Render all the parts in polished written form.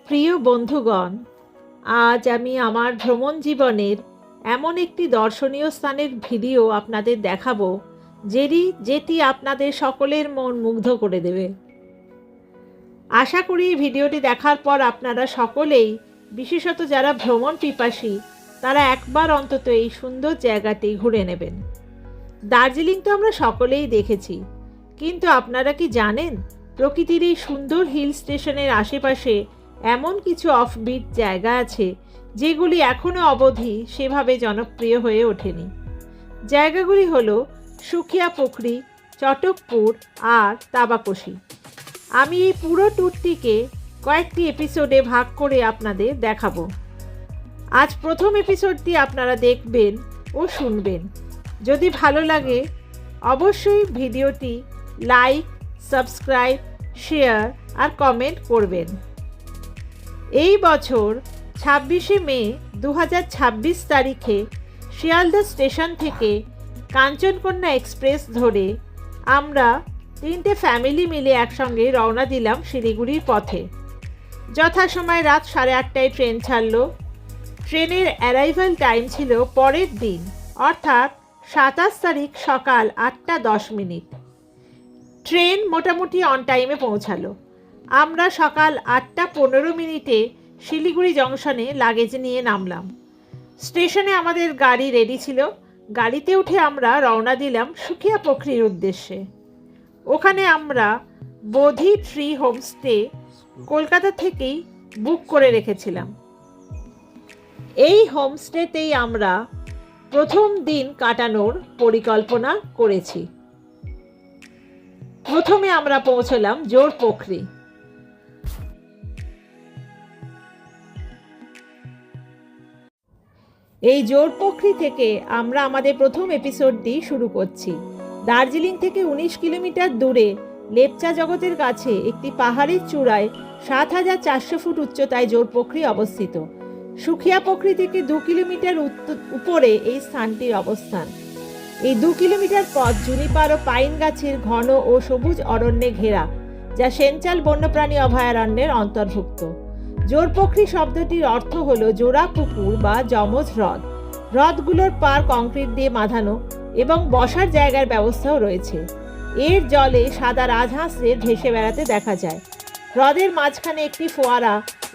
প্রিয় বন্ধুগণ, আজ আমি আমার ভ্রমণ জীবনের এমন একটি দর্শনীয় স্থানের ভিডিও আপনাদের দেখাবো যেটি আপনাদের সকলের মন মুগ্ধ করে দেবে। আশা করি ভিডিওটি দেখার পর আপনারা সকলেই, বিশেষত যারা ভ্রমণ পিপাসী, তারা একবার অন্তত এই সুন্দর জায়গাটি ঘুরে নেবেন। দার্জিলিং তো আমরা সকলেই দেখেছি, কিন্তু আপনারা কি জানেন প্রকৃতির এই সুন্দর হিল স্টেশনের আশেপাশে এমন কিছু অফবিট জায়গা আছে যেগুলি এখনও অবধি সেভাবে জনপ্রিয় হয়ে ওঠেনি। জায়গাগুলি হলো সুখিয়া পুখরি, চটকপুর আর তাবাকশি। আমি এই পুরো ট্যুরটিকে কয়েকটি এপিসোডে ভাগ করে আপনাদের দেখাবো। আজ প্রথম এপিসোডটি আপনারা দেখবেন ও শুনবেন। যদি ভালো লাগে অবশ্যই ভিডিওটি লাইক, সাবস্ক্রাইব, শেয়ার আর কমেন্ট করবেন। এই বছর 26শে মে 2026 তারিখে শিয়ালদা স্টেশন থেকে কাঞ্চনকন্যা এক্সপ্রেস ধরে আমরা 3টে ফ্যামিলি মিলে একসঙ্গে রওনা দিলাম শিলিগুড়ির পথে। যথাসময় রাত 8:30টায় ট্রেন ছাড়ল। ট্রেনের অ্যারাইভাল টাইম ছিল পরের দিন, অর্থাৎ 27 তারিখ সকাল 8:10। ট্রেন মোটামুটি অন টাইমে পৌঁছালো। আমরা সকাল 8:15 শিলিগুড়ি জংশনে লাগেজ নিয়ে নামলাম। স্টেশনে আমাদের গাড়ি রেডি ছিল। গাড়িতে উঠে আমরা রওনা দিলাম সুখিয়া পুখরির উদ্দেশ্যে। ওখানে আমরা বোধি ট্রি হোমস্টে কলকাতা থেকেই বুক করে রেখেছিলাম। এই হোমস্টেতেই আমরা প্রথম দিন কাটানোর পরিকল্পনা করেছি। প্রথমে আমরা পৌঁছলাম জোর পুখরি। এই জোর পুখরি থেকে আমরা আমাদের প্রথম এপিসোডটি শুরু করছি। দার্জিলিং থেকে 19 কিলোমিটার দূরে লেপচা জগতের কাছে একটি পাহাড়ের চূড়ায় 7,400 ফুট উচ্চতায় জোর পুখরি অবস্থিত। সুখিয়া পুখরি থেকে 2 কিলোমিটার উপরে এই স্থানটির অবস্থান। এই 2 কিলোমিটার পথ জুনিপার ও পাইন গাছের ঘন ও সবুজ অরণ্যে ঘেরা, যা সেঞ্চাল বন্যপ্রাণী অভয়ারণ্যের অন্তর্ভুক্ত। জোর পুখরি শব্দটির অর্থ হল জোড়া পুকুর বা যমজ হ্রদ। হ্রদগুলোর পার কংক্রিট দিয়ে বাঁধানো এবং বসার জায়গার ব্যবস্থাও রয়েছে। এর জলে সাদা রাজহাঁসদের ভেসে বেড়াতে দেখা যায়। হ্রদের মাঝখানে একটি ফোয়ারা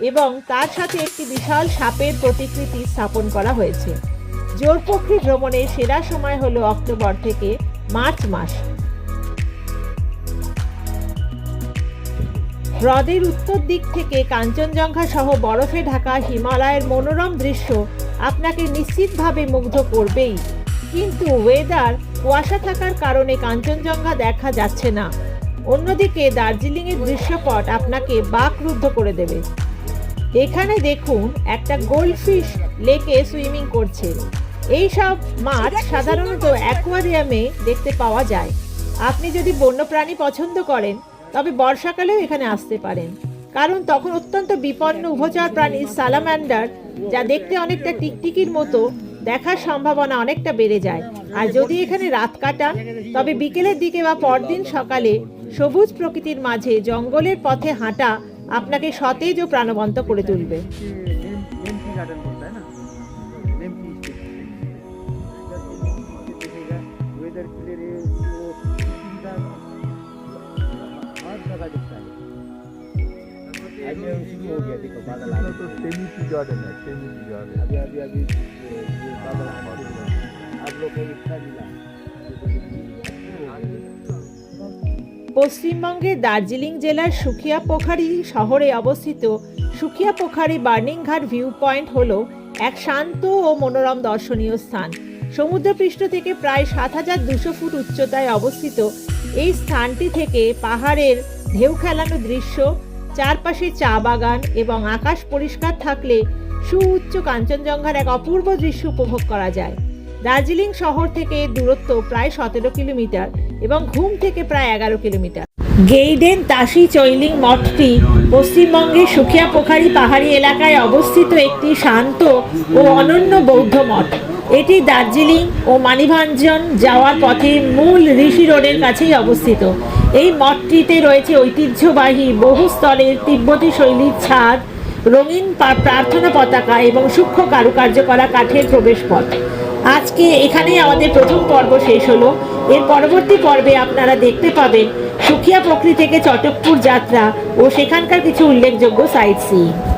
এবং তার সাথে একটি বিশাল সাপের প্রতিকৃতি স্থাপন করা হয়েছে। জোর পুখরি ভ্রমণের সেরা সময় হলো অক্টোবর থেকে মার্চ মাস। হ্রদের উত্তর দিক থেকে কাঞ্চনজঙ্ঘা সহ বরফে ঢাকা হিমালয়ের মনোরম দৃশ্য আপনাকে নিশ্চিতভাবে মুগ্ধ করবেই, কিন্তু ওয়েদার কুয়াশা থাকার কারণে কাঞ্চনজঙ্ঘা দেখা যাচ্ছে না। অন্যদিকে দার্জিলিংয়ের দৃশ্যপট আপনাকে বাকরুদ্ধ করে দেবে। এখানে দেখুন একটা গোল্ডফিশ লেকে সুইমিং করছে। এই সব মাছ সাধারণত অ্যাকোয়ারিয়ামে দেখতে পাওয়া যায়। আপনি যদি বন্যপ্রাণী পছন্দ করেন তবে বর্ষাকালেও এখানে আসতে পারেন, কারণ তখন অত্যন্ত বিপন্ন উভচর প্রাণী সালামান্ডার, যা দেখতে অনেকটা টিকটিকির মতো, দেখার সম্ভাবনা অনেকটা বেড়ে যায়। আর যদি এখানে রাত কাটান তবে বিকেলের দিকে বা পরদিন সকালে সবুজ প্রকৃতির মাঝে জঙ্গলের পথে হাঁটা আপনাকে সতেজ ও প্রাণবন্ত করে তুলবে। পশ্চিমবঙ্গের দার্জিলিং জেলার সুখিয়া পুখরি শহরে অবস্থিত সুখিয়া পুখরি বার্নিং ঘাট ভিউ পয়েন্ট হল এক শান্ত ও মনোরম দর্শনীয় স্থান। সমুদ্রপৃষ্ঠ থেকে প্রায় 7,200 ফুট উচ্চতায় অবস্থিত এই স্থানটি থেকে পাহাড়ের ঢেউ খেলানো দৃশ্য, চারপাশে চা বাগান এবং আকাশ পরিষ্কার থাকলে সুউচ্চ কাঞ্চনজঙ্ঘার এক অপূর্ব দৃশ্য উপভোগ করা যায়। দার্জিলিং শহর থেকে দূরত্ব প্রায় 17 কিলোমিটার এবং ঘুম থেকে প্রায় 11 কিলোমিটার। গেইডেন তাশি চৈলিং মঠটি পশ্চিমবঙ্গের সুখিয়া পুখরি পাহাড়ি এলাকায় অবস্থিত একটি শান্ত ও অনন্য বৌদ্ধ মঠ। এটি দার্জিলিং ও মানিভাঞ্জন যাওয়ার পথে মূল ঋষি রোডের কাছেই অবস্থিত। এই মঠটিতে রয়েছে ঐতিহ্যবাহী বহু স্তরের তিব্বতী শৈলীর ছাদ, রঙিন প্রার্থনা পতাকা এবং সূক্ষ্ম কারুকার্য করা কাঠের প্রবেশপথ। আজকে এখানেই আমাদের প্রথম পর্ব শেষ হলো। এর পরবর্তী পর্বে আপনারা দেখতে পাবেন সুখিয়া পোখরি থেকে চটকপুর যাত্রা ও সেখানকার কিছু উল্লেখযোগ্য সাইট সিইং।